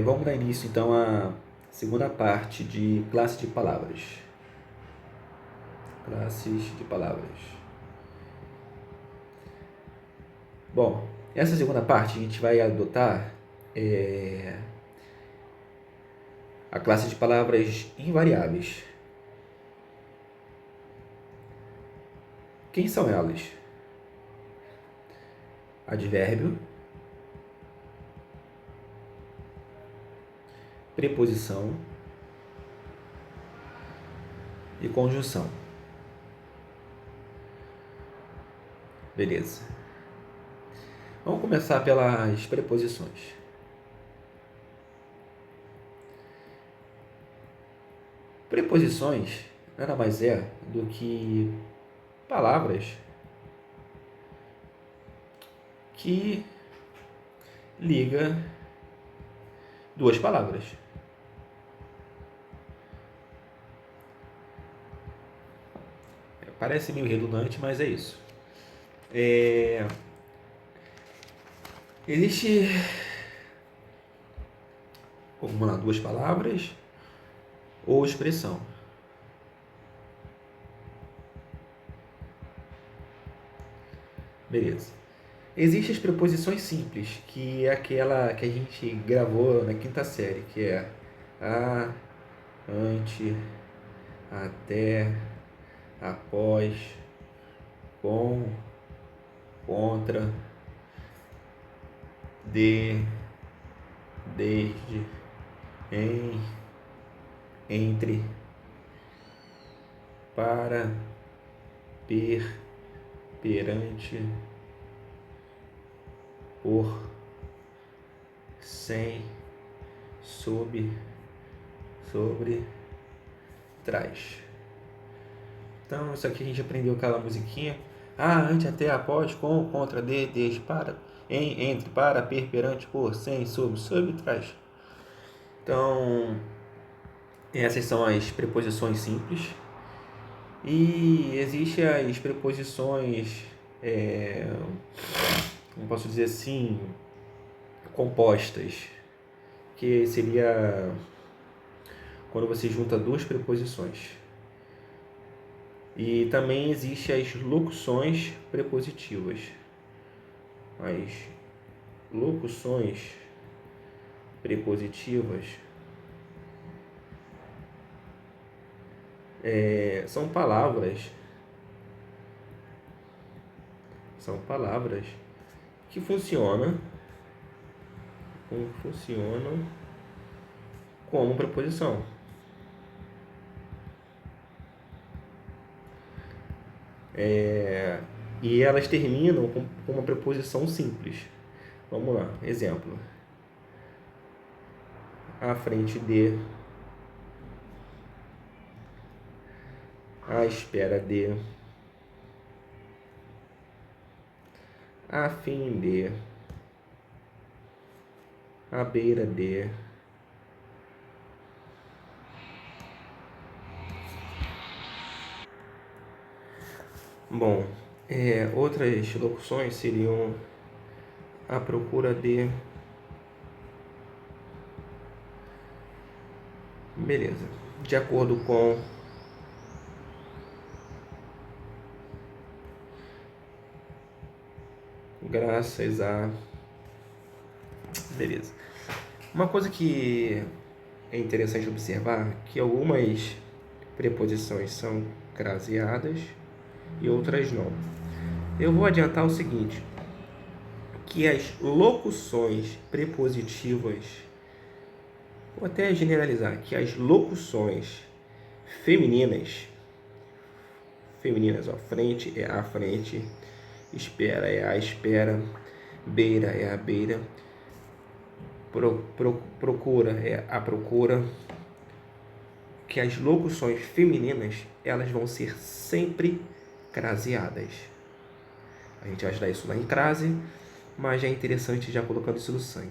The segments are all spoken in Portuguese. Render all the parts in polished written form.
Vamos dar início então à segunda parte de classe de palavras. Classes de palavras. Bom, essa segunda parte a gente vai adotar a classe de palavras invariáveis. Quem são elas? Advérbio, preposição e conjunção. Beleza. Vamos começar pelas preposições. Preposições nada mais é do que palavras que liga duas palavras. Parece meio redundante, mas é isso. Existe, vamos lá, duas palavras ou expressão. Beleza. Existem as preposições simples, que é aquela que a gente gravou na quinta série, que é a, ante, até, após, com, contra, de, desde, em, entre, para, per, perante, por, sem, sob, sobre, trás. Então, isso aqui a gente aprendeu aquela musiquinha. Ante, até, após, com, contra, de, desde, para, em, entre, para, per, perante, por, sem, sob, trás. Então, essas são as preposições simples. E existem as preposições, como posso dizer assim, compostas, que seria quando você junta duas preposições. E também existem as locuções prepositivas. As locuções prepositivas são palavras que funcionam como preposição. E elas terminam com uma preposição simples. Vamos lá, exemplo. À frente de, à espera de, a fim de, à beira de. Bom, outras locuções seriam à procura de. Beleza. De acordo com. Graças a. Beleza. Uma coisa que é interessante observar que algumas preposições são craseadas e outras não. Eu vou adiantar o seguinte, que as locuções prepositivas, vou até generalizar, que as locuções femininas, ó, frente é a frente, espera é a espera, beira é a beira, procura é a procura, que as locuções femininas elas vão ser sempre craseadas. A gente vai estudar isso lá em crase, mas já é interessante já colocando isso no sangue.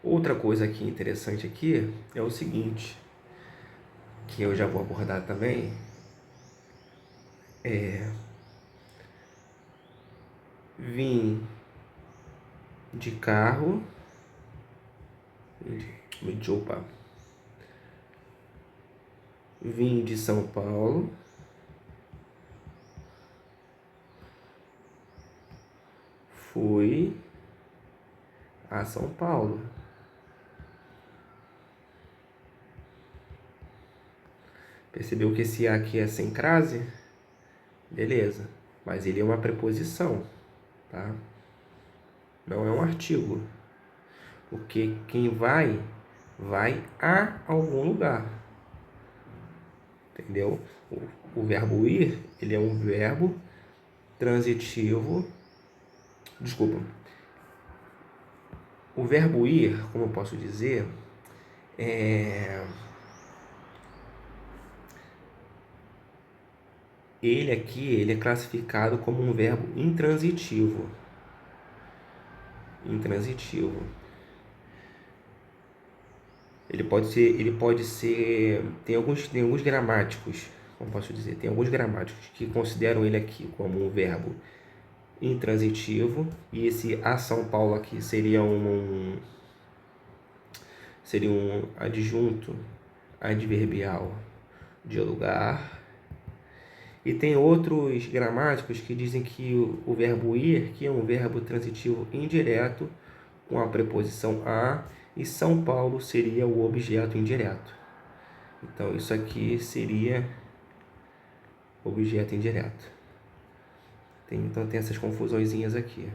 Outra coisa aqui interessante aqui é o seguinte, que eu já vou abordar também, vim, de carro. Opa. Vim de São Paulo. Fui a São Paulo. Percebeu que esse A aqui é sem crase? Beleza. Mas ele é uma preposição, tá? Não é um artigo. Porque quem vai a algum lugar. Entendeu? O verbo ir, ele é um verbo transitivo. Desculpa. O verbo ir, como eu posso dizer, ele aqui, ele é classificado como um verbo intransitivo. Intransitivo. Ele pode ser, tem alguns gramáticos, como posso dizer, tem alguns gramáticos que consideram ele aqui como um verbo intransitivo, e esse a São Paulo aqui seria um adjunto adverbial de lugar. E tem outros gramáticos que dizem que o verbo ir, que é um verbo transitivo indireto com a preposição a, e São Paulo seria o objeto indireto. Então isso aqui seria objeto indireto. Então tem essas confusõezinhas aqui.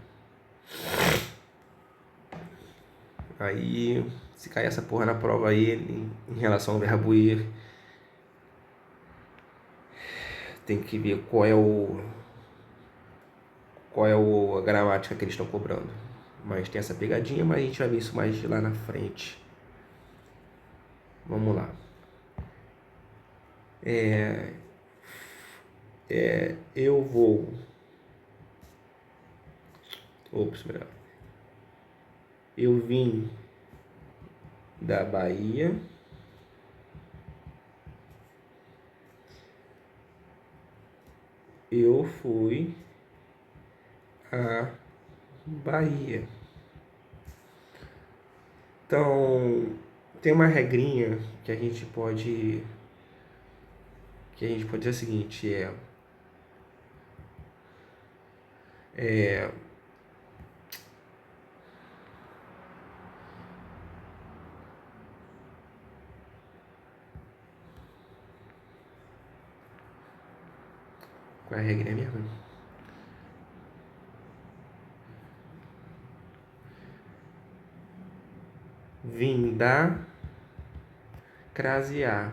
Aí, se cair essa porra na prova aí, em relação ao verbo ir, tem que ver qual é a gramática que eles estão cobrando. Mas tem essa pegadinha, mas a gente vai ver isso mais lá na frente. Vamos lá. Eu vou. Melhor. Eu vim da Bahia. Eu fui à Bahia. Então, tem uma regrinha que a gente pode dizer o seguinte, qual é a regra mesmo? Vim da crase A.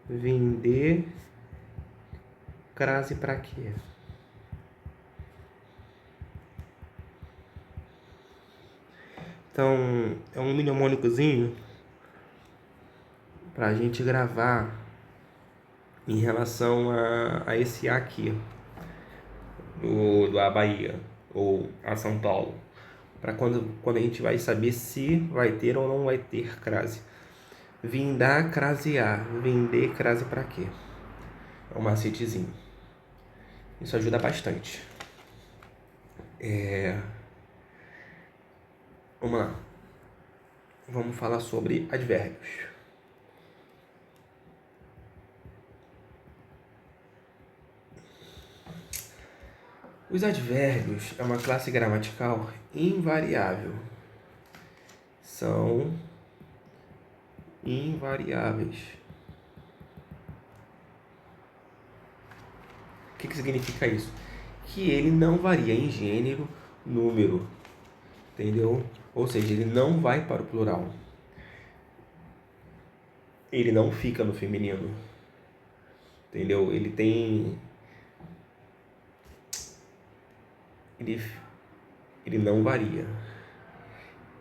Vim de crase pra quê? Então, é um mnemônicozinho pra gente gravar em relação a esse A aqui, do A Bahia, ou a São Paulo, para quando a gente vai saber se vai ter ou não vai ter crase. Vim da crase A, vim de crase pra quê? É um macetezinho. Isso ajuda bastante. Vamos lá. Vamos falar sobre advérbios. Os advérbios é uma classe gramatical invariável. São invariáveis. O que significa isso? Que ele não varia em gênero, número, entendeu? Ou seja, ele não vai para o plural. Ele não fica no feminino, entendeu? Ele não varia.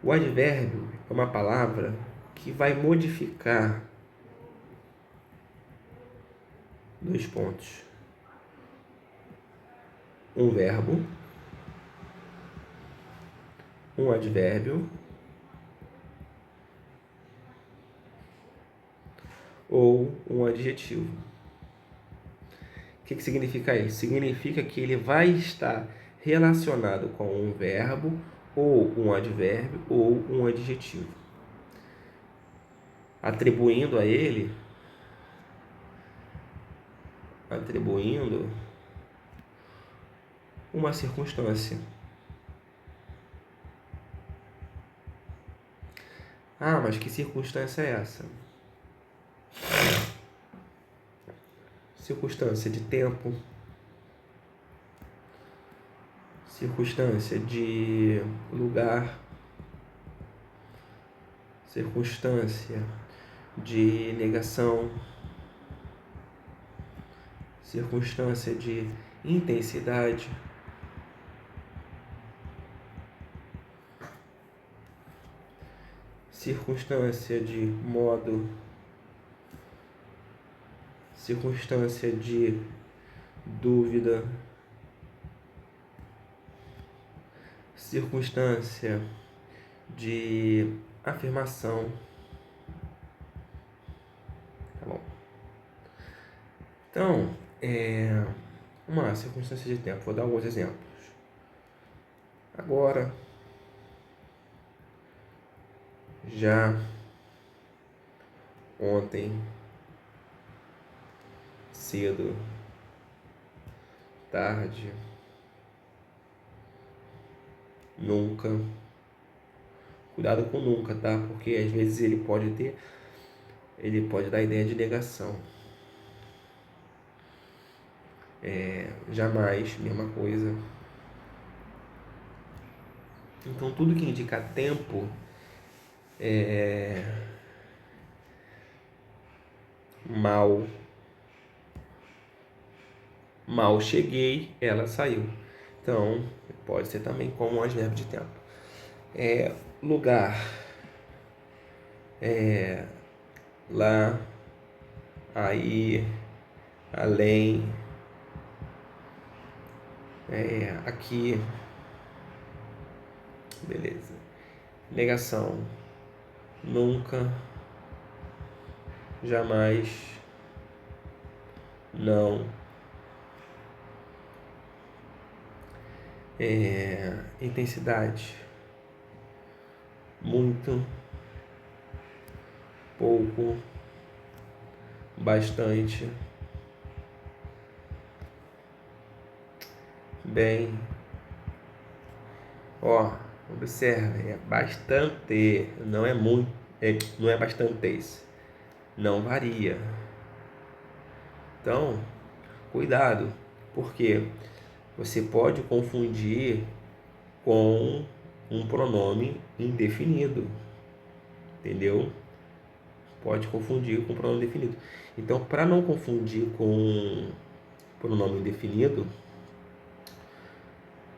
O advérbio é uma palavra que vai modificar 2 pontos. Um verbo, um advérbio ou um adjetivo. O que significa isso? Significa que ele vai estar relacionado com um verbo, ou um advérbio, ou um adjetivo, atribuindo a ele, uma circunstância. Ah, mas que circunstância é essa? Circunstância de tempo, circunstância de lugar, circunstância de negação, circunstância de intensidade, circunstância de modo, circunstância de dúvida, circunstância de afirmação. Tá bom? Então, uma circunstância de tempo. Vou dar alguns exemplos. Agora, já, ontem, cedo, tarde, nunca. Cuidado com nunca, tá? Porque às vezes ele pode dar ideia de negação. Jamais, mesma coisa. Então tudo que indica tempo mal cheguei, ela saiu. Então pode ser também como um advérbio de tempo. Lugar, lá, aí, além, aqui, beleza. Negação, nunca, jamais, não. Intensidade, muito, pouco, bastante, bem. Observe, é bastante, não é muito, não é bastantes, não varia. Então, cuidado, porque você pode confundir com um pronome indefinido, entendeu? Pode confundir com pronome indefinido. Então, para não confundir com pronome indefinido,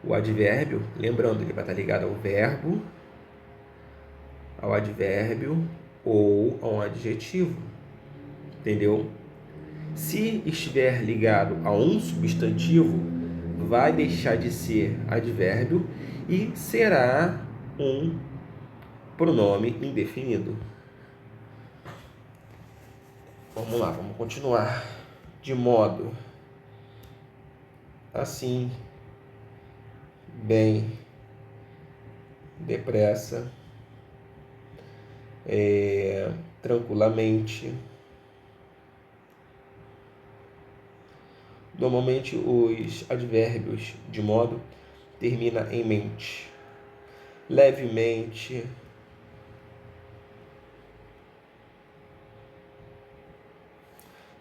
o advérbio, lembrando, ele vai estar ligado ao verbo, ao advérbio ou a um adjetivo, entendeu? Se estiver ligado a um substantivo, vai deixar de ser advérbio e será um pronome indefinido. Vamos lá, vamos continuar. De modo, assim, bem, depressa, tranquilamente. Normalmente os advérbios de modo termina em mente. Levemente,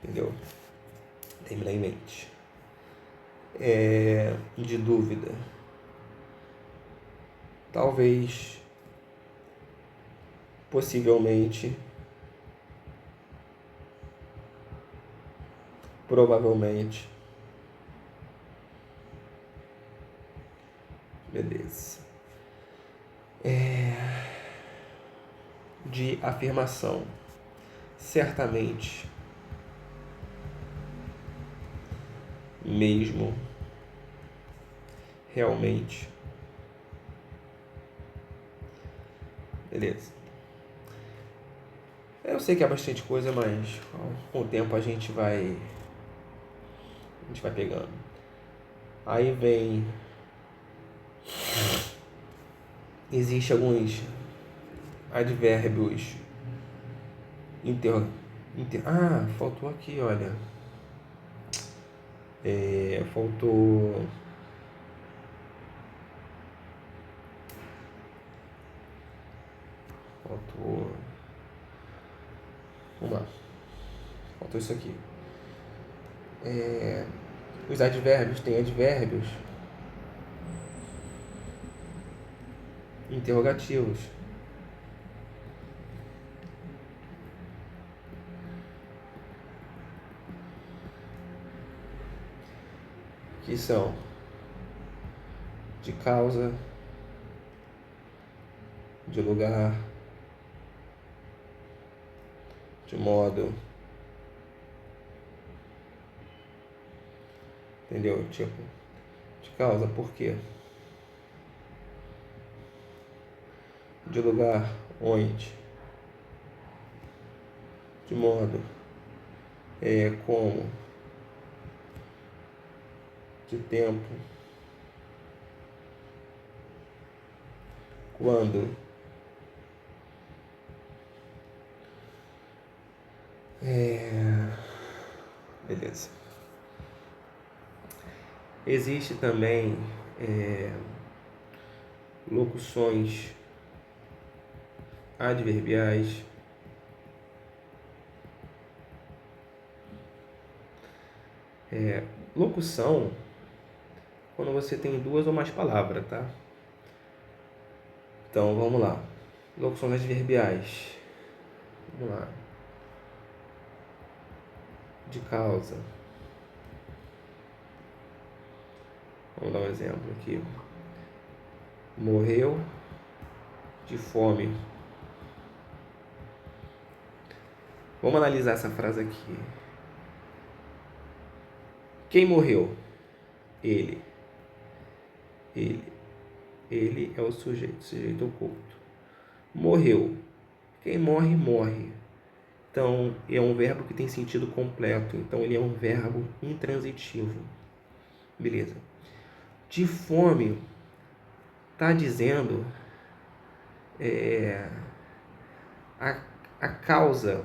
entendeu? Termina em mente. De dúvida, talvez, possivelmente, provavelmente. Beleza. De afirmação, certamente, mesmo, realmente. Beleza. Eu sei que é bastante coisa, mas com o tempo a gente vai gente vai pegando. Aí vem... Existem alguns advérbios faltou aqui, olha. Faltou... Vamos lá. Faltou isso aqui. Os advérbios têm advérbios interrogativos. Que são de causa, de lugar, de modo. Entendeu? Tipo, de causa, por quê? De lugar, onde? De modo, como? De tempo, quando? Beleza. Existe também locuções adverbiais. Locução, quando você tem duas ou mais palavras, tá? Então, vamos lá. Locuções adverbiais. Vamos lá. De causa. Vamos dar um exemplo aqui. Morreu de fome. Vamos analisar essa frase aqui. Quem morreu? Ele. Ele é o sujeito oculto. Morreu. Quem morre, morre. Então, é um verbo que tem sentido completo. Então, ele é um verbo intransitivo. Beleza. De fome, está dizendo a causa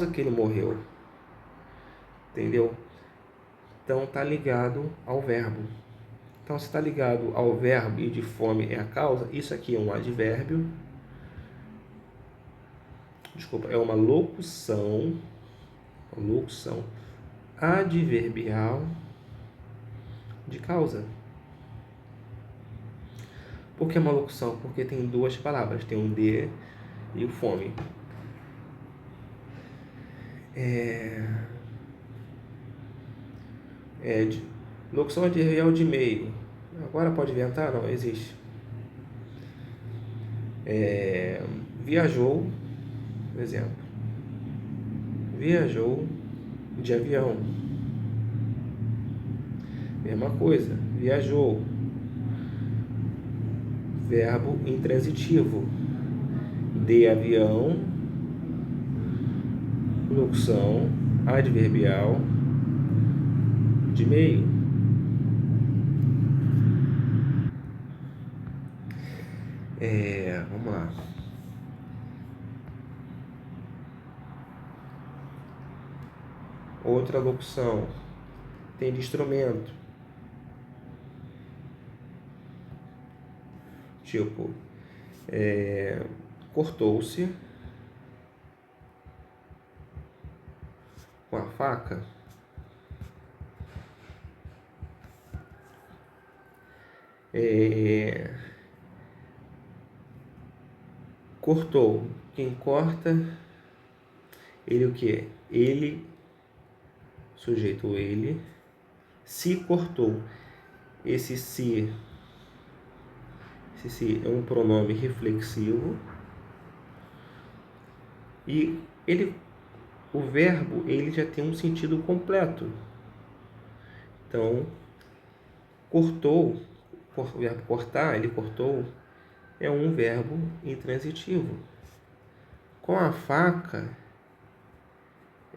que ele morreu. Entendeu? Então, está ligado ao verbo. Então, se está ligado ao verbo e de fome é a causa, isso aqui é um advérbio. É uma locução adverbial de causa. Por que é uma locução? Porque tem duas palavras, tem um de e o fome. Locução adverbial de meio. Agora pode inventar? Não, existe. Viajou, por exemplo. Viajou de avião. Mesma coisa. Viajou. Verbo intransitivo. De avião. Locução adverbial de meio. Vamos lá. Outra locução tem de instrumento. Tipo, cortou-se com a faca. Cortou. Quem corta, ele o que? Ele, sujeito ele, se cortou. Esse se é um pronome reflexivo e o verbo ele já tem um sentido completo. Então, cortou, o verbo cortar, ele cortou, é um verbo intransitivo. Com a faca,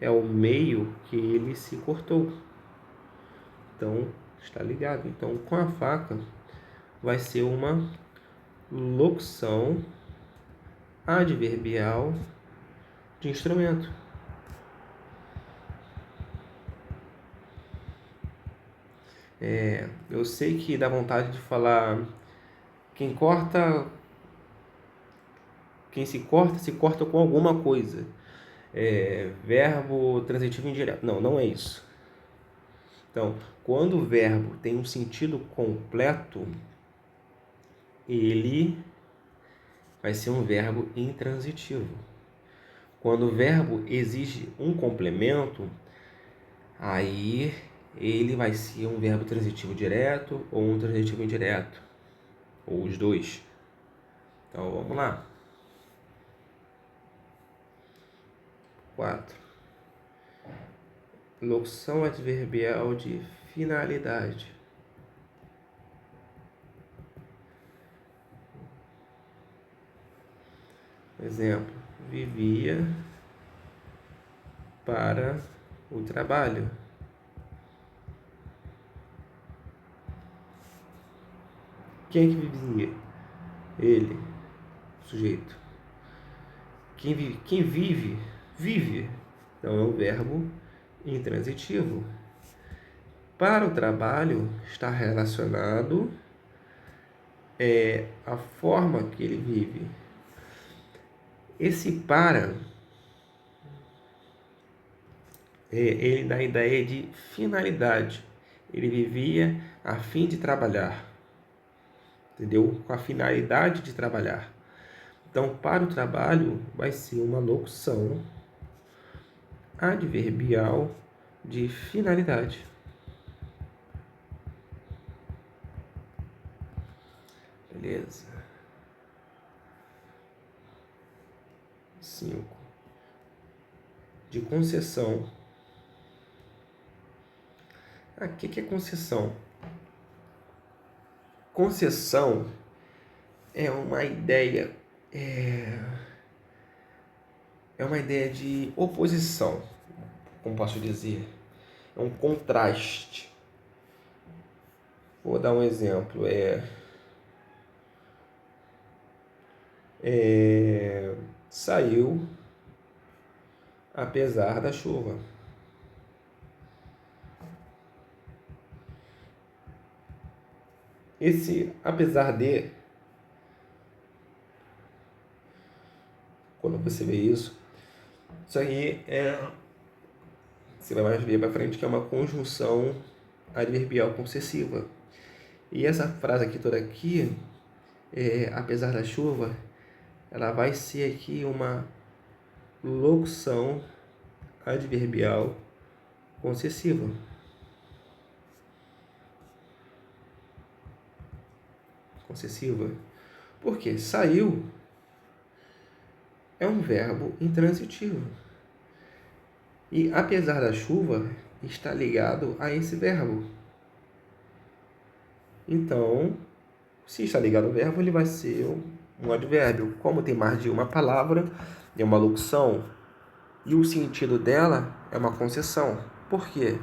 é o meio que ele se cortou. Então, está ligado. Então, com a faca vai ser uma locução adverbial de instrumento. Eu sei que dá vontade de falar quem se corta com alguma coisa. Verbo transitivo indireto. Não, não é isso. Então, quando o verbo tem um sentido completo, ele vai ser um verbo intransitivo. Quando o verbo exige um complemento, aí ele vai ser um verbo transitivo direto ou um transitivo indireto, ou os dois. Então, vamos lá. 4. Locução adverbial de finalidade. Exemplo: vivia para o trabalho. Quem é que vivia? Ele, o sujeito. Quem vive, vive. Então é um verbo intransitivo. Para o trabalho está relacionado a forma que ele vive. Esse para ele dá a ideia de finalidade. Ele vivia a fim de trabalhar, entendeu? Com a finalidade de trabalhar. Então, para o trabalho vai ser uma locução adverbial de finalidade. Beleza. 5. De concessão. O que é concessão? Concessão é uma ideia de oposição, como posso dizer, é um contraste. Vou dar um exemplo, saiu apesar da chuva. Esse apesar de, quando você vê isso aí você vai mais ver para frente que é uma conjunção adverbial concessiva. E essa frase aqui toda aqui, apesar da chuva, ela vai ser aqui uma locução adverbial concessiva. Por quê? Saiu é um verbo intransitivo. E apesar da chuva está ligado a esse verbo. Então, se está ligado ao verbo, ele vai ser um advérbio. Como tem mais de uma palavra, é uma locução, e o sentido dela é uma concessão. Por quê?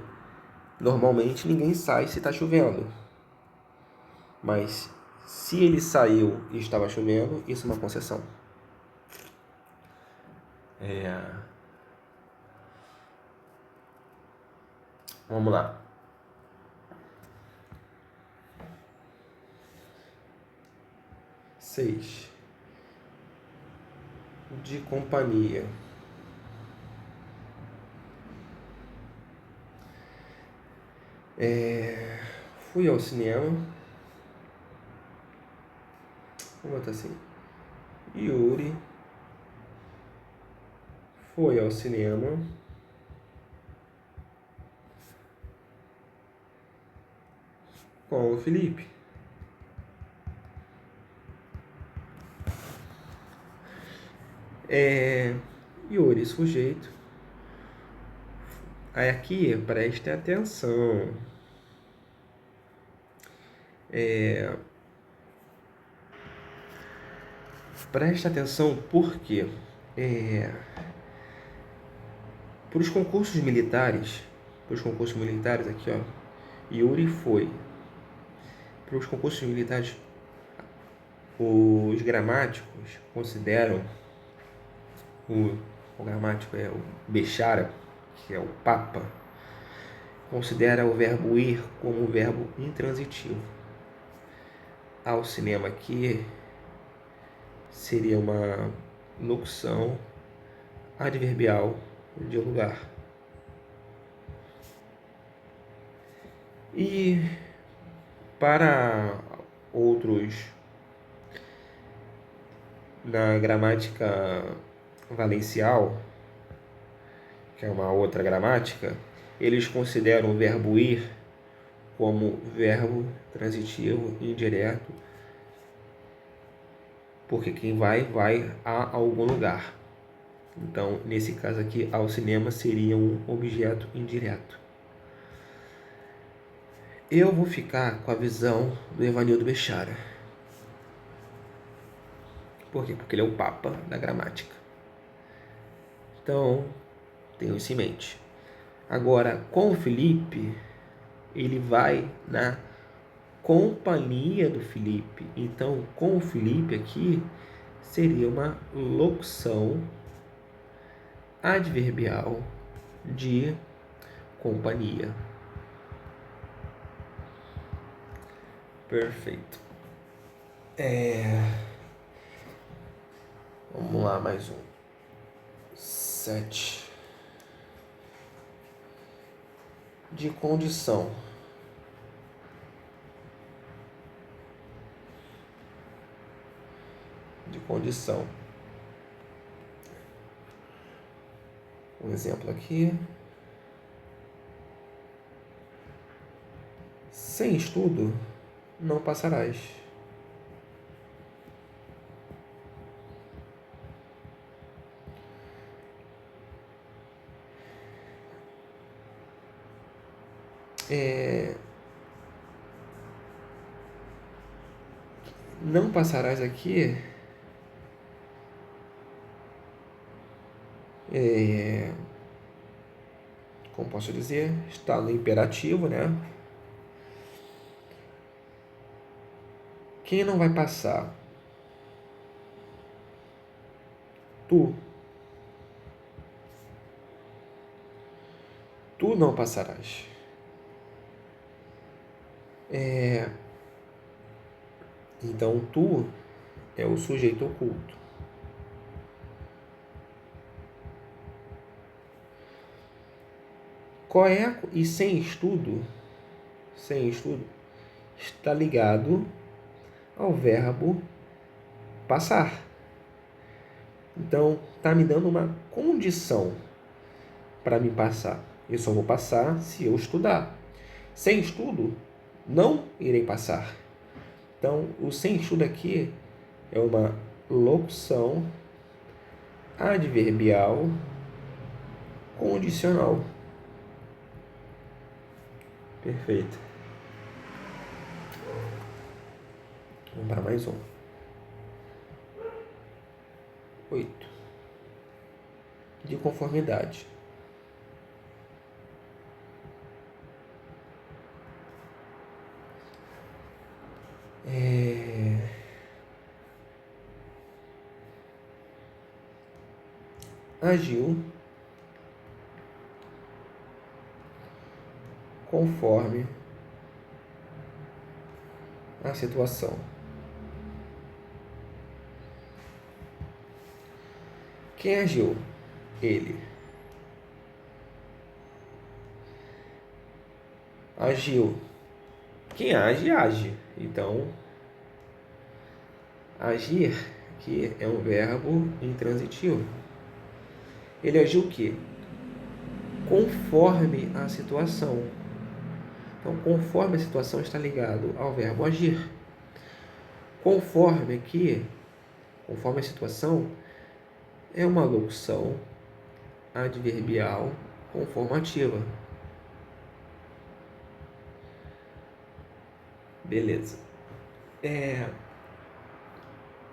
Normalmente ninguém sai se está chovendo. Mas se ele saiu e estava chovendo, isso é uma concessão. Vamos lá. 6. De companhia. Fui ao cinema. Vamos botar assim. Yuri foi ao cinema com o Felipe. Yuri, sujeito. Aí aqui, preste atenção. Preste atenção porque Para os concursos militares aqui, ó, Yuri foi. Para os concursos militares, os gramáticos consideram o gramático é o Bechara, que é o Papa, considera o verbo ir como verbo intransitivo. Ao cinema aqui seria uma locução adverbial de lugar. E para outros, na gramática valencial, que é uma outra gramática, eles consideram o verbo ir como verbo transitivo indireto, porque quem vai a algum lugar. Então, nesse caso aqui, ao cinema seria um objeto indireto. Eu vou ficar com a visão do Evanildo Bechara. Por quê? Porque ele é o papa da gramática. Então, tenho isso em mente. Agora, com o Felipe, ele vai na companhia do Felipe. Então, com o Felipe aqui, seria uma locução adverbial de companhia. Perfeito. Vamos lá, mais um. 7. De condição. Um exemplo aqui. Sem estudo, não passarás. Não passarás aqui como posso dizer, está no imperativo, né? Quem não vai passar? Tu. Tu não passarás. Então, tu é o sujeito oculto. Qual é? E sem estudo está ligado ao verbo passar. Então, está me dando uma condição para me passar. Eu só vou passar se eu estudar. Sem estudo, não irei passar. Então, o sem estudo aqui é uma locução adverbial condicional. Perfeito. Vamos para mais um. 8. De conformidade. Agiu conforme a situação. Quem agiu? Ele. Agiu. Quem age, age. Então, agir, que é um verbo intransitivo. Ele agiu o quê? Conforme a situação. Então, conforme a situação está ligado ao verbo agir. Conforme aqui, conforme a situação, é uma locução adverbial conformativa. Beleza.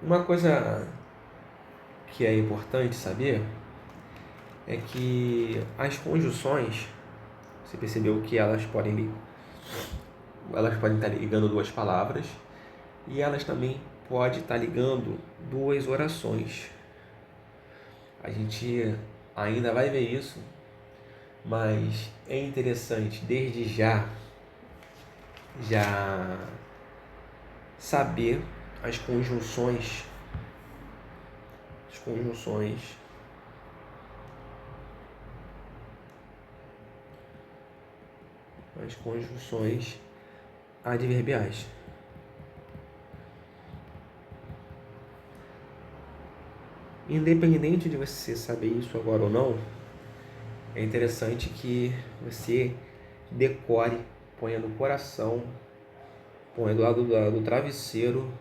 Uma coisa que é importante saber é que as conjunções, você percebeu que elas podem estar ligando duas palavras e elas também podem estar ligando duas orações. A gente ainda vai ver isso, mas é interessante desde já saber as conjunções adverbiais. Independente de você saber isso agora ou não, é interessante que você decore, ponha no coração, ponha do lado do travesseiro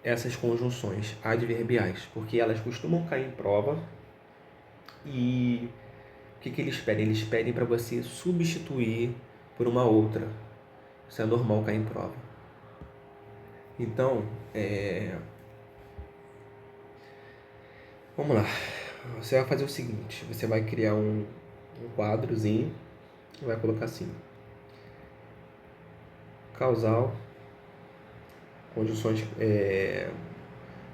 essas conjunções adverbiais, porque elas costumam cair em prova. E o que eles pedem? Eles pedem para você substituir por uma outra. Isso é normal cair em prova. Então, vamos lá. Você vai fazer o seguinte: você vai criar um quadrozinho e vai colocar assim: causal, conjunções,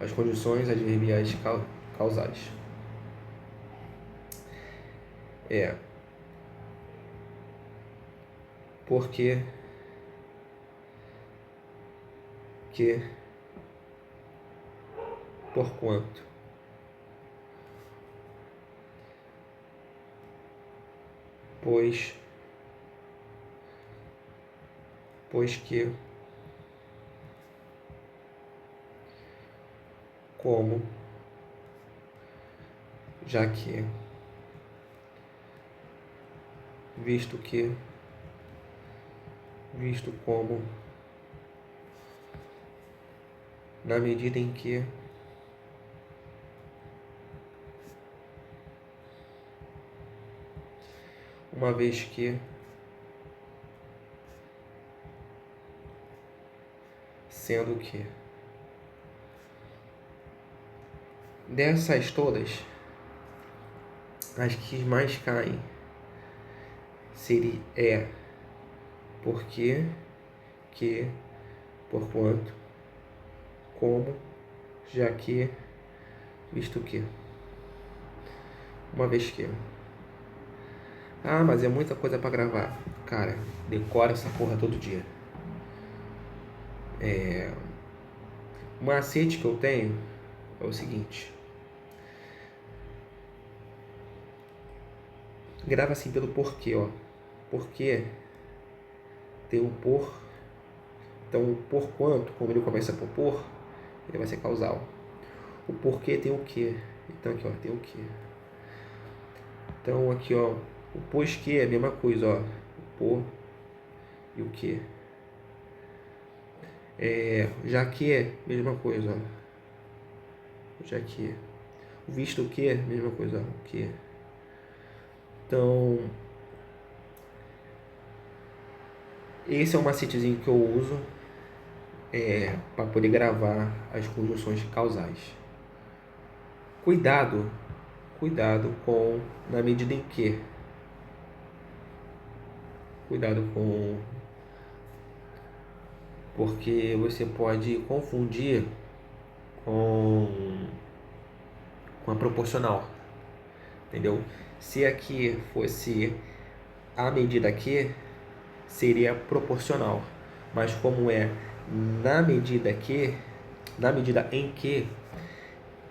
as conjunções adverbiais causais. Porque, que, porquanto. Pois que, como, já que, visto que, visto como, na medida em que, uma vez que, sendo que. Dessas todas, as que mais caem seria porque, que, porquanto, como, já que, visto que. Uma vez que. Ah, mas é muita coisa para gravar. Cara, decora essa porra todo dia. O macete que eu tenho é o seguinte: grava assim pelo porquê, ó. Porquê tem um por. Então, o porquanto, como ele começa por por, ele vai ser causal. O porquê tem o que. Então, aqui, ó, tem o que. Então, aqui, ó, o pois que é a mesma coisa, ó. O por e o que. Já que é a mesma coisa, ó. Já que. O visto que é a mesma coisa, ó. O que. Então, esse é um macetezinho que eu uso para poder gravar as conjunções causais. Cuidado com na medida em que. Cuidado com, porque você pode confundir com a proporcional, entendeu? Se aqui fosse a medida que, seria proporcional, mas como é na medida em que,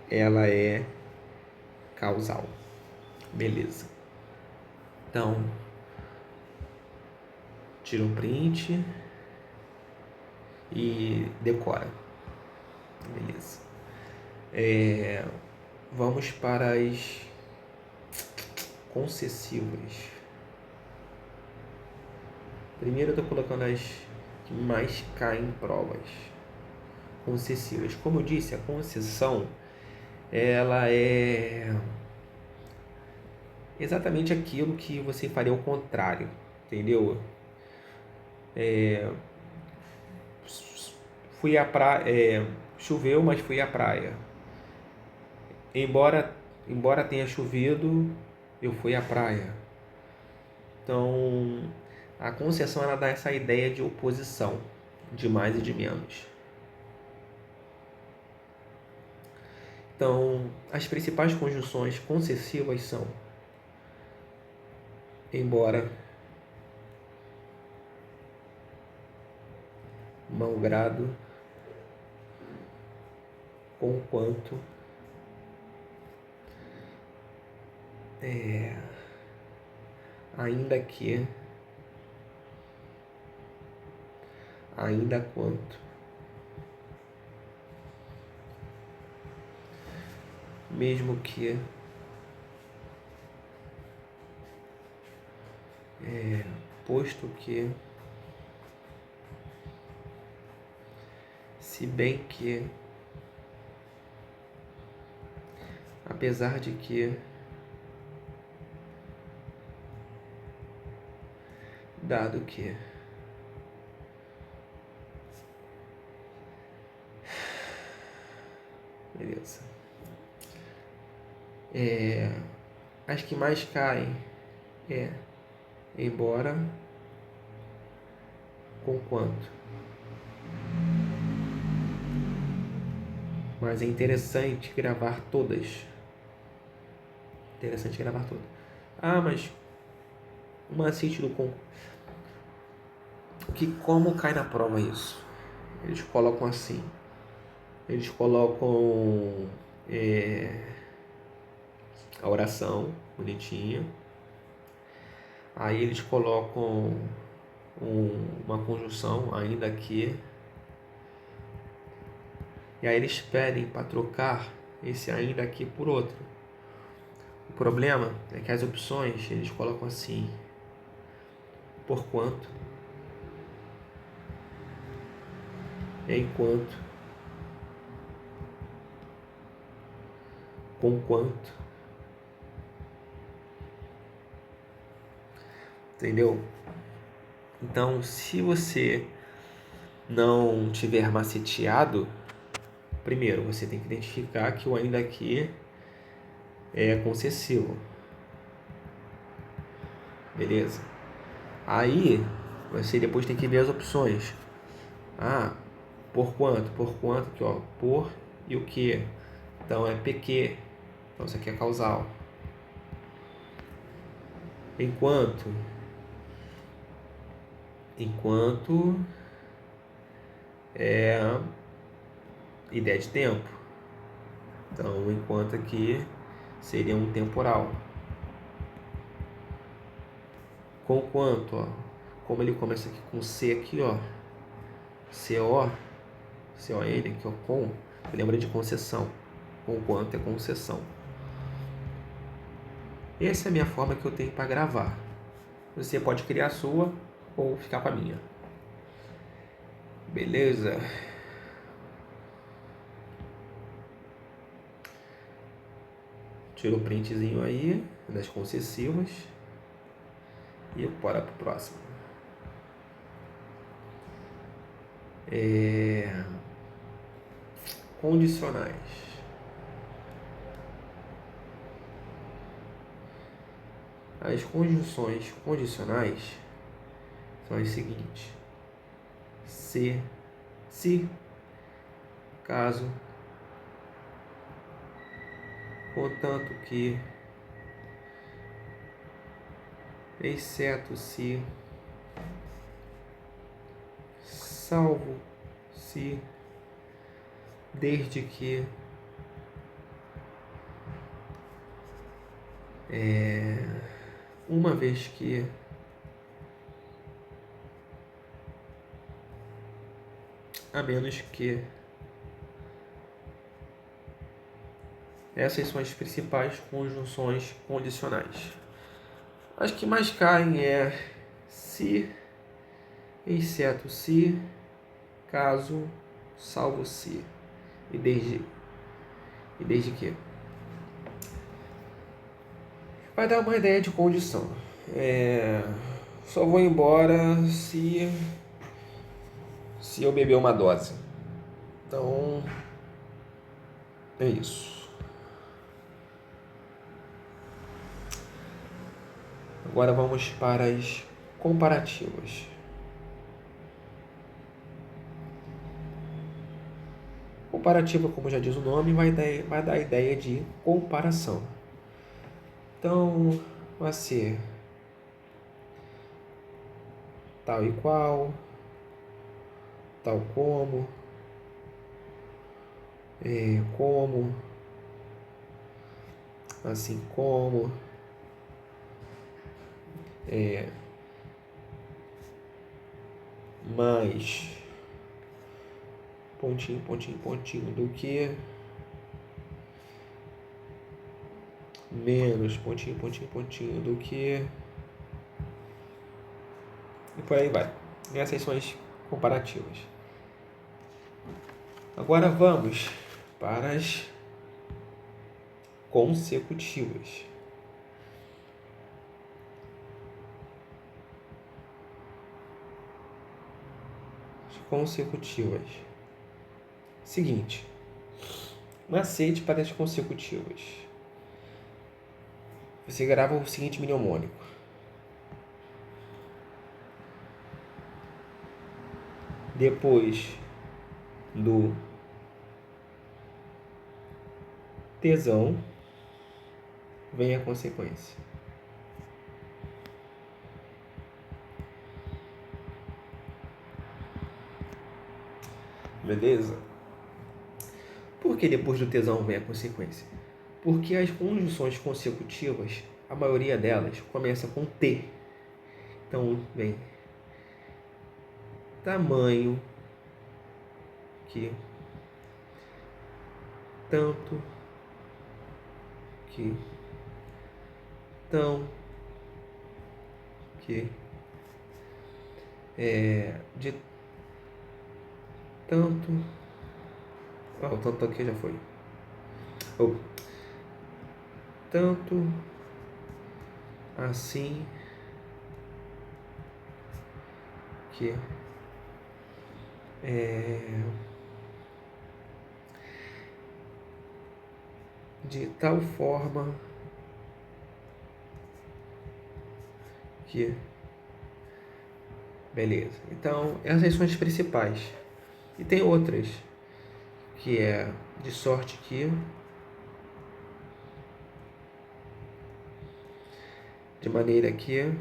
ela é causal. Beleza. Então, tira um print e decora. Beleza. Vamos para as concessivas. Primeiro eu estou colocando as que mais caem em provas. Concessivas. Como eu disse, a concessão ela é exatamente aquilo que você faria ao contrário, entendeu? Fui à praia, choveu, mas fui à praia. Embora embora tenha chovido, eu fui à praia. Então, a concessão ela dá essa ideia de oposição, de mais e de menos. Então, as principais conjunções concessivas são embora, malgrado, conquanto, ainda que, ainda quanto, mesmo que, posto que, se bem que, apesar de que, dado que. Beleza. As que mais caem é embora, conquanto. Mas é interessante gravar todas. Interessante gravar todas. Ah, mas o macete do conquanto. Como cai na prova isso? Eles colocam assim. Eles colocam a oração bonitinha. Aí eles colocam uma conjunção, ainda que. E aí eles pedem para trocar esse ainda aqui por outro. O problema é que as opções eles colocam assim: porquanto, enquanto, conquanto. Entendeu? Então, se você não tiver maceteado, primeiro você tem que identificar que o ainda aqui é concessivo. Beleza? Aí, você depois tem que ver as opções. Ah, por quanto? Por quanto aqui, ó. Por e o que? Então é PQ. Então isso aqui é causal. Enquanto é ideia de tempo. Então, enquanto aqui seria um temporal. Com quanto, ó. Como ele começa aqui com C aqui, ó. CO, CON aqui, ó, com. Lembra de concessão. Com quanto é concessão. Essa é a minha forma que eu tenho para gravar. Você pode criar a sua ou ficar com a minha. Beleza? Tira o printzinho aí das concessivas e bora pro próximo. Condicionais. As conjunções condicionais são as seguintes: se, caso, contanto que, exceto se, salvo se, desde que, uma vez que, a menos que. Essas são as principais conjunções condicionais. As que mais caem é se, exceto se, caso, salvo se e desde que. Vai dar uma ideia de condição. Só vou embora se eu beber uma dose. Então, é isso. Agora vamos para as comparativas. Comparativa, como já diz o nome, vai dar a ideia de comparação. Então, vai ser tal e qual, tal como, como, assim como, mais, pontinho, pontinho, pontinho, do que, menos, pontinho, pontinho, pontinho, do que, e por aí vai. Essas são as comparativas. Agora vamos para as consecutivas. Consecutivas. Seguinte, macete para as consecutivas. Você grava o seguinte mnemônico: depois do tesão vem a consequência. Beleza? Por que depois do tesão vem a consequência? Porque as conjunções consecutivas, a maioria delas, começa com T. Então, vem tamanho, que, tanto, que, tão, que, de tanto. O tanto aqui já foi. Tanto, assim, que, de tal forma que. Beleza. Então, essas são as principais. E tem outras, que é de sorte que, de maneira que,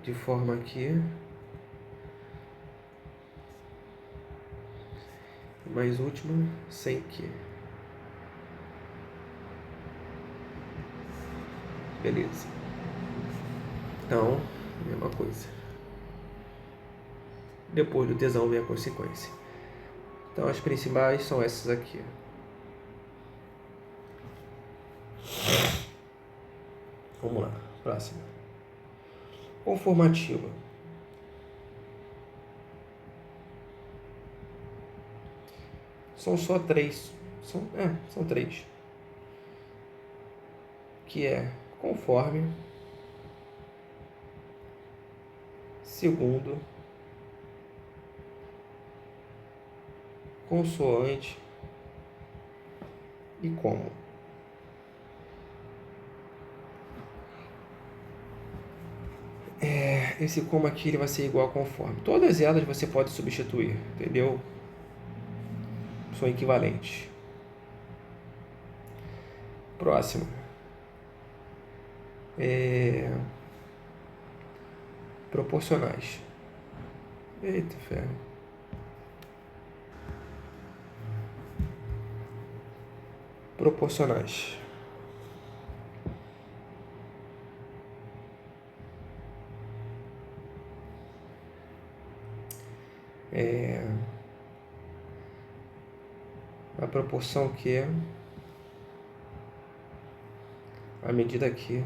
de forma que, mais última, sem que. Beleza. Então, mesma coisa. Depois do tesão vem a consequência. Então, as principais são essas aqui. Vamos lá, próxima. Conformativa. São só três. São três. Que é conforme, segundo, consoante e como. Esse como aqui ele vai ser igual a conforme. Todas elas você pode substituir, entendeu? São equivalentes. Próximo. Proporcionais. Eita ferro. Proporcionais. A proporção que é a medida que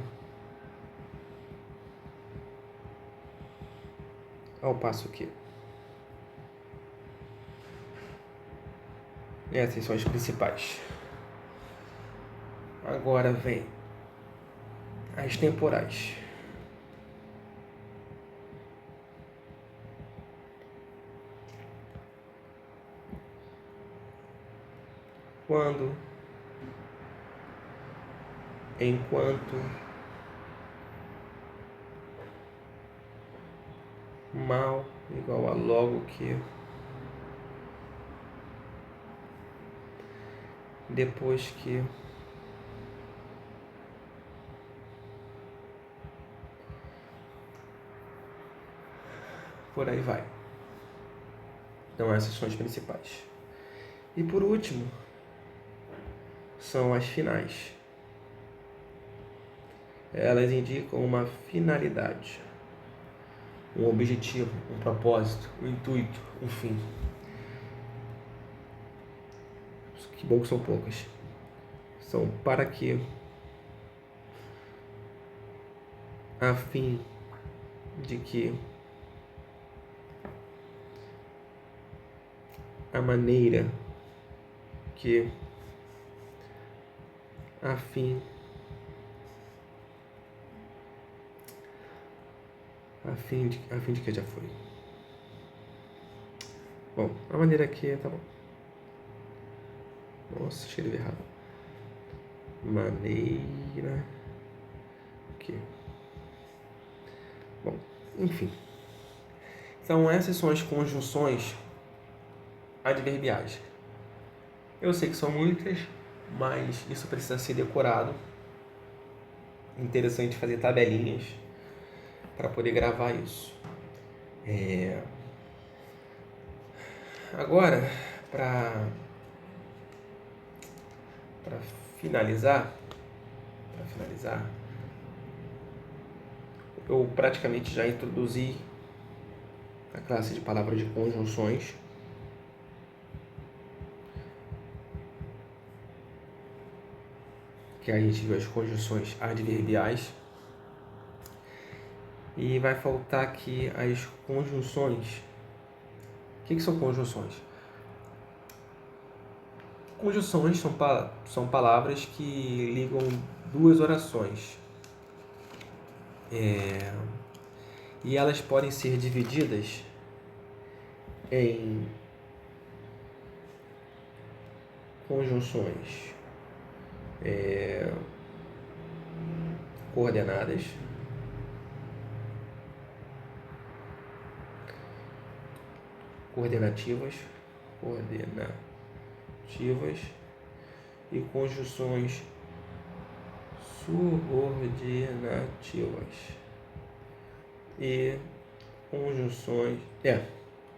ao passo que. Essas são as principais. Agora vem as temporais. quando, enquanto, mal igual a logo que, depois que, por aí vai. Então essas são as principais. E por último, são as finais. Elas indicam uma finalidade, um objetivo, um propósito, um intuito, um fim. Que bom que são poucas. São para que, a fim de que, a maneira que, a fim de que já foi. Bom, a maneira que tá bom. Nossa, escrevi errado. Maneira que. Bom, enfim. Então essas são as conjunções adverbiais. Eu sei que são muitas, mas isso precisa ser decorado. Interessante fazer tabelinhas para poder gravar isso. Agora, para finalizar, eu praticamente já introduzi a classe de palavras de conjunções. Que a gente viu as conjunções adverbiais. E vai faltar aqui as conjunções. O que são conjunções? Conjunções são palavras que ligam duas orações. E elas podem ser divididas em conjunções coordenadas, coordenativas e conjunções subordinativas e conjunções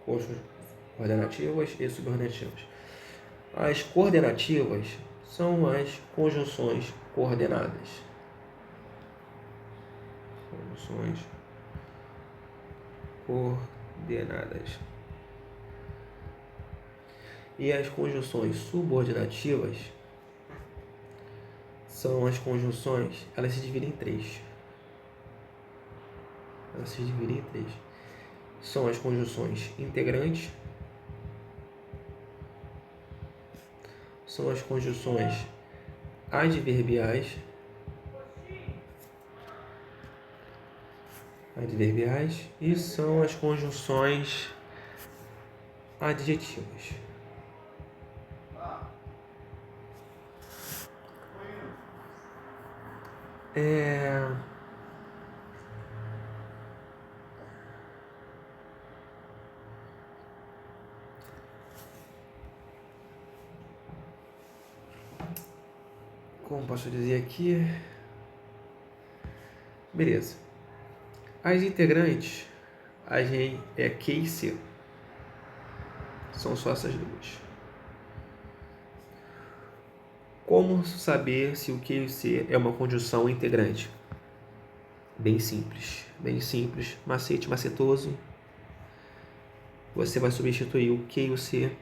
coordenativas e subordinativas. As coordenativas são as conjunções coordenadas. Conjunções coordenadas. E as conjunções subordinativas são as conjunções, elas se dividem em três. São as conjunções integrantes, são as conjunções adverbiais e são as conjunções adjetivas. Como posso dizer aqui? Beleza. As integrantes, a gente é Q e C. São só essas duas. Como saber se o Q e o C é uma conjunção integrante? Bem simples, macete macetoso. Você vai substituir o Q e o C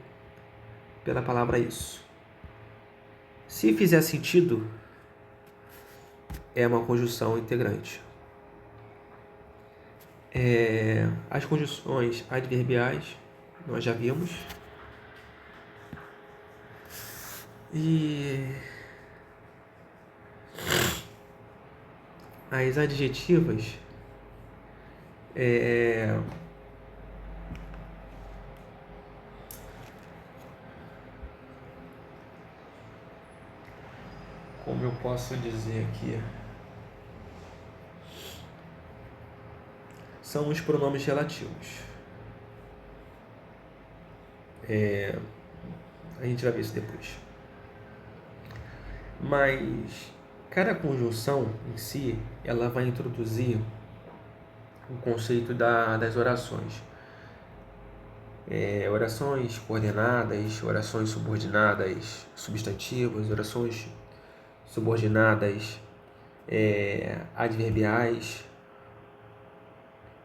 pela palavra isso. Se fizer sentido, é uma conjunção integrante. As conjunções adverbiais, nós já vimos. E as adjetivas eu posso dizer aqui? São os pronomes relativos. A gente vai ver isso depois. Mas cada conjunção em si, ela vai introduzir o conceito das orações. Orações coordenadas, orações subordinadas, substantivas, orações subordinadas, adverbiais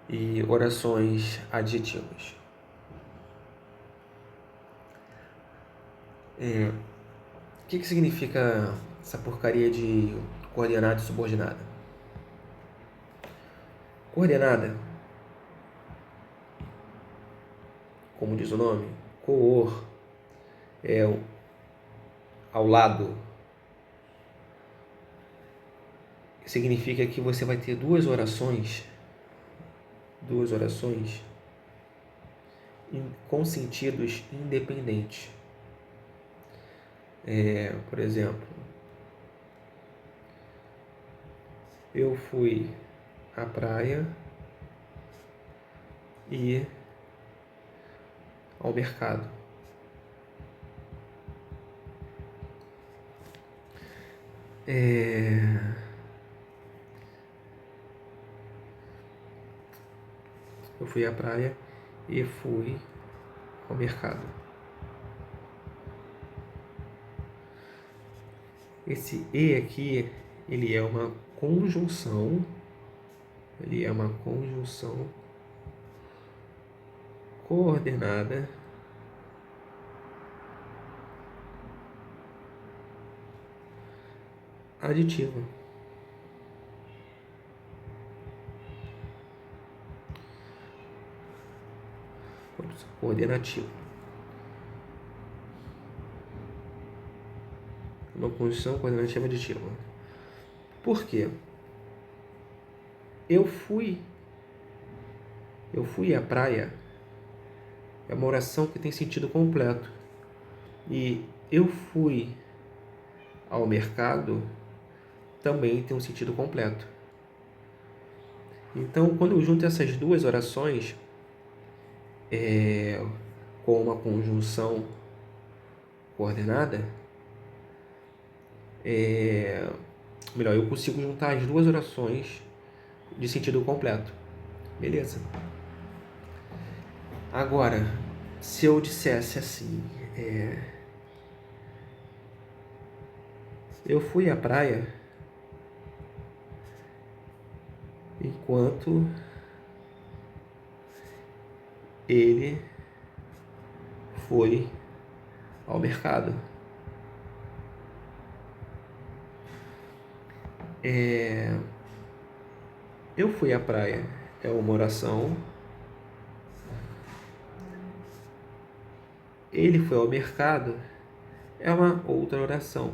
e orações adjetivas. O que significa essa porcaria de coordenada e subordinada? Coordenada, como diz o nome, coor, ao lado. Significa que você vai ter duas orações com sentidos independentes. Por exemplo, eu fui à praia e ao mercado. Eu fui à praia e fui ao mercado. Esse e aqui, ele é uma conjunção. Coordenada aditiva. Coordenativa. Uma conjunção coordenativa aditiva. Por quê? Eu fui à praia é uma oração que tem sentido completo. E eu fui ao mercado também tem um sentido completo. Então, quando eu junto essas duas orações com uma conjunção coordenada, eu consigo juntar as duas orações de sentido completo. Beleza? Agora, se eu dissesse assim, eu fui à praia enquanto ele foi ao mercado. Eu fui à praia é uma oração. Ele foi ao mercado é uma outra oração.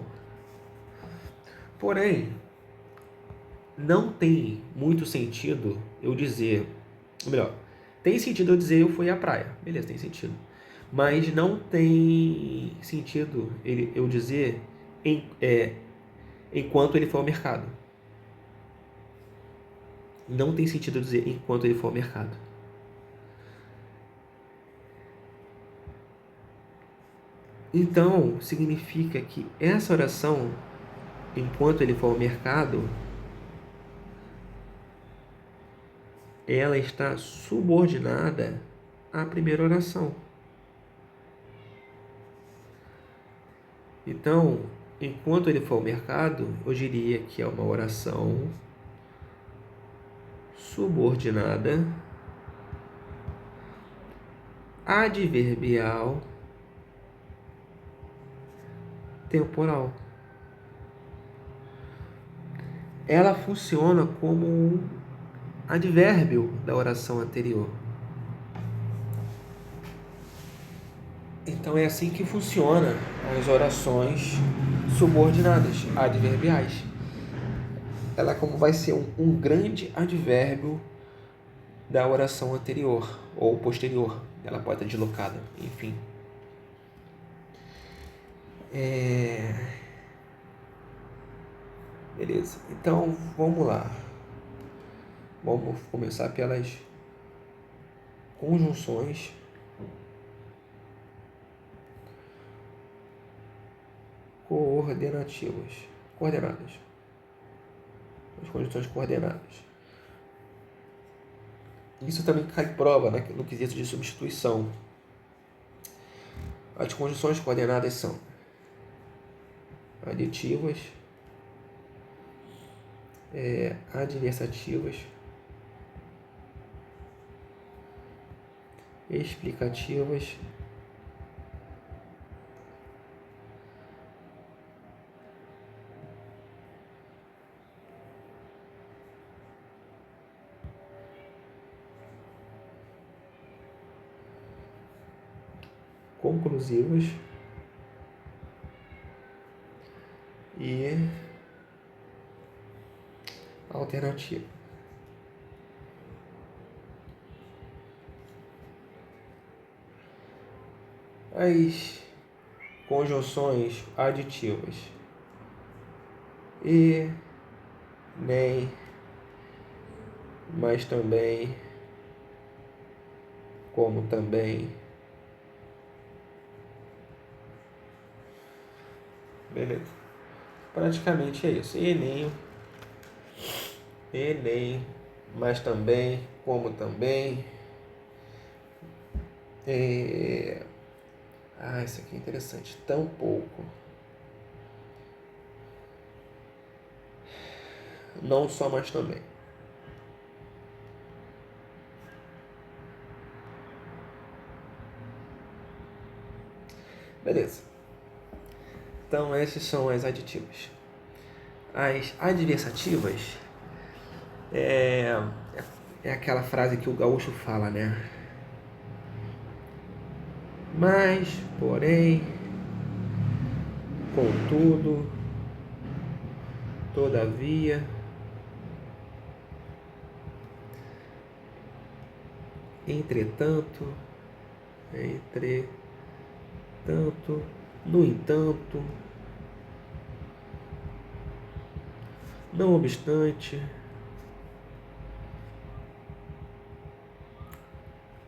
Porém, não tem muito sentido eu dizer, ou melhor, tem sentido eu dizer eu fui à praia. Beleza, tem sentido. Mas não tem sentido eu dizer enquanto ele foi ao mercado. Não tem sentido eu dizer enquanto ele foi ao mercado. Então, significa que essa oração, enquanto ele for ao mercado, ela está subordinada à primeira oração. Então, enquanto ele for ao mercado, eu diria que é uma oração subordinada adverbial temporal. Ela funciona como um advérbio da oração anterior. Então é assim que funciona as orações subordinadas, adverbiais. Ela como vai ser um grande advérbio da oração anterior ou posterior. Ela pode estar deslocada, enfim. Beleza, então vamos lá. Vamos começar pelas conjunções coordenadas. As conjunções coordenadas. Isso também cai prova, né, no quesito de substituição. As conjunções coordenadas são aditivas, adversativas, explicativas, conclusivas e alternativas. As conjunções aditivas e, nem, mas também, como também. Beleza. Praticamente é isso. E nem, mas também, como também. Isso aqui é interessante. Tão pouco. Não só, mas também. Beleza. Então, essas são as aditivas. As adversativas é aquela frase que o gaúcho fala, né? Mas, porém, contudo, todavia, entretanto, no entanto, não obstante,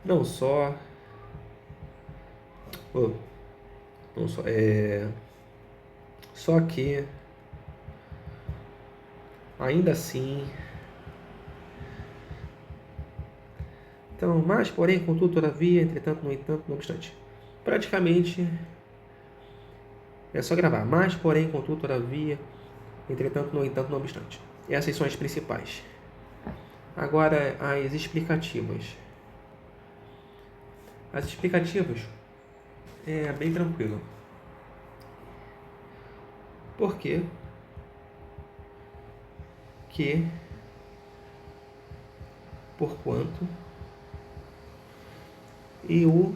não só, só que, ainda assim. Então, mas, porém, contudo, todavia, entretanto, no entanto, não obstante. Praticamente é só gravar. Mas, porém, contudo, todavia, entretanto, no entanto, não obstante. Essas são as principais. Agora, as explicativas. As explicativas é bem tranquilo. Por quê? Que, porquanto, e o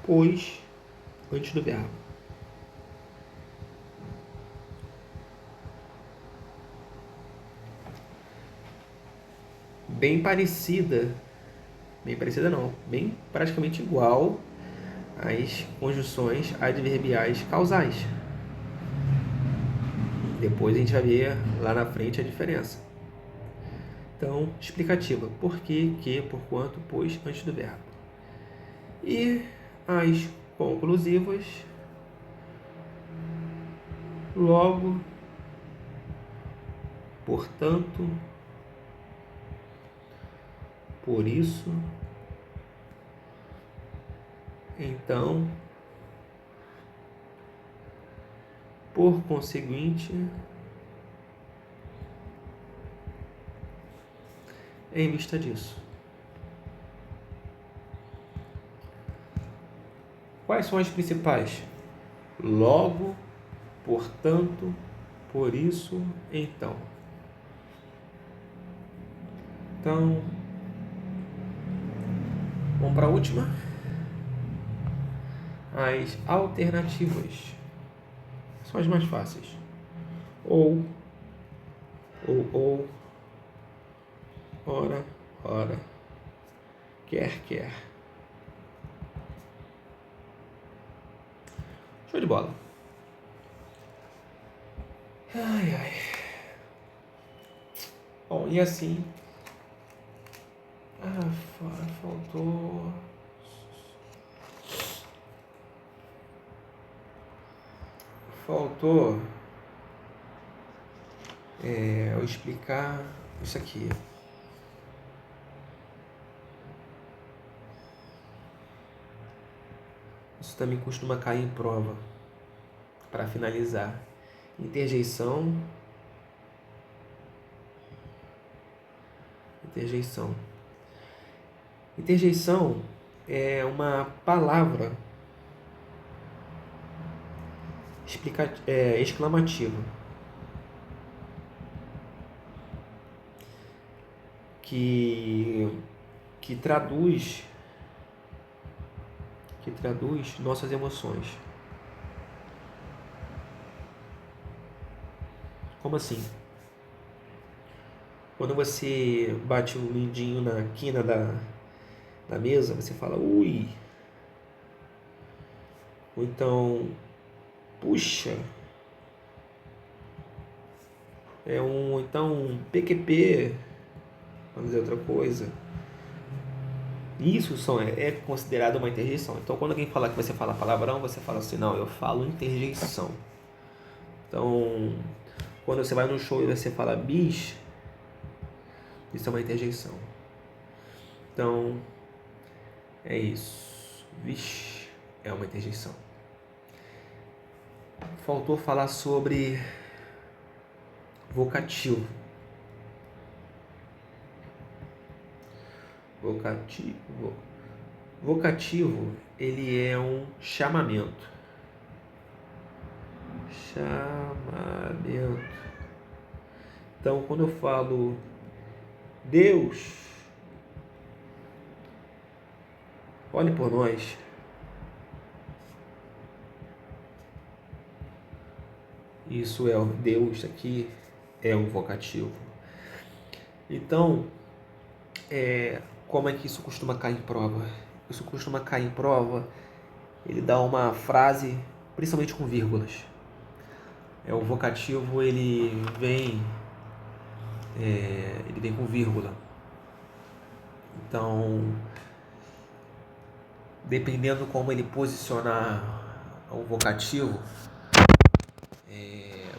pois antes do verbo. Bem parecida não, bem praticamente igual às conjunções adverbiais causais. Depois a gente vai ver lá na frente a diferença. Então, explicativa. Por quê, que, porquanto, pois, antes do verbo. E as conclusivas. Logo, portanto, por isso, então, por conseguinte, em vista disso. Quais são as principais? Logo, portanto, por isso, então. Então, vamos para a última. As alternativas são as mais fáceis. Ou, ora, quer. Show de bola. Ai, ai. Bom, e assim... faltou... eu explicar isso aqui. Isso também costuma cair em prova. Para finalizar, interjeição. Interjeição é uma palavra exclamativa que traduz nossas emoções. Como assim? Quando você bate o mindinho na quina da mesa, você fala ui. Ou então, puxa. Então PQP, vamos dizer outra coisa. Isso é considerado uma interjeição. Então, quando alguém fala que você fala palavrão, você fala assim, não, eu falo interjeição. Então, quando você vai no show e você fala bis, isso é uma interjeição. Então, é isso. Vixe, é uma interjeição. Faltou falar sobre vocativo. Vocativo, ele é um chamamento. Então, quando eu falo Deus, olhe por nós. Isso é o Deus aqui, é um vocativo. Então, como é que isso costuma cair em prova? Isso costuma cair em prova, ele dá uma frase, principalmente com vírgulas. O vocativo, ele vem com vírgula. Então, dependendo como ele posicionar o vocativo,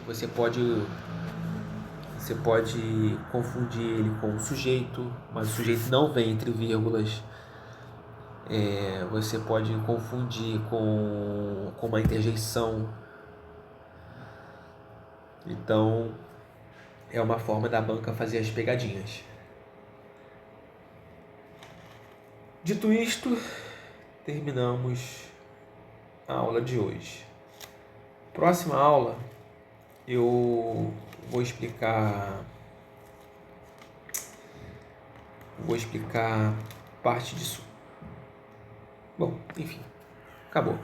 você pode confundir ele com o sujeito, mas o sujeito não vem entre vírgulas. Você pode confundir com uma interjeição. Então, é uma forma da banca fazer as pegadinhas. Dito isto, terminamos a aula de hoje. Próxima aula, eu vou explicar parte disso. Bom, enfim, acabou.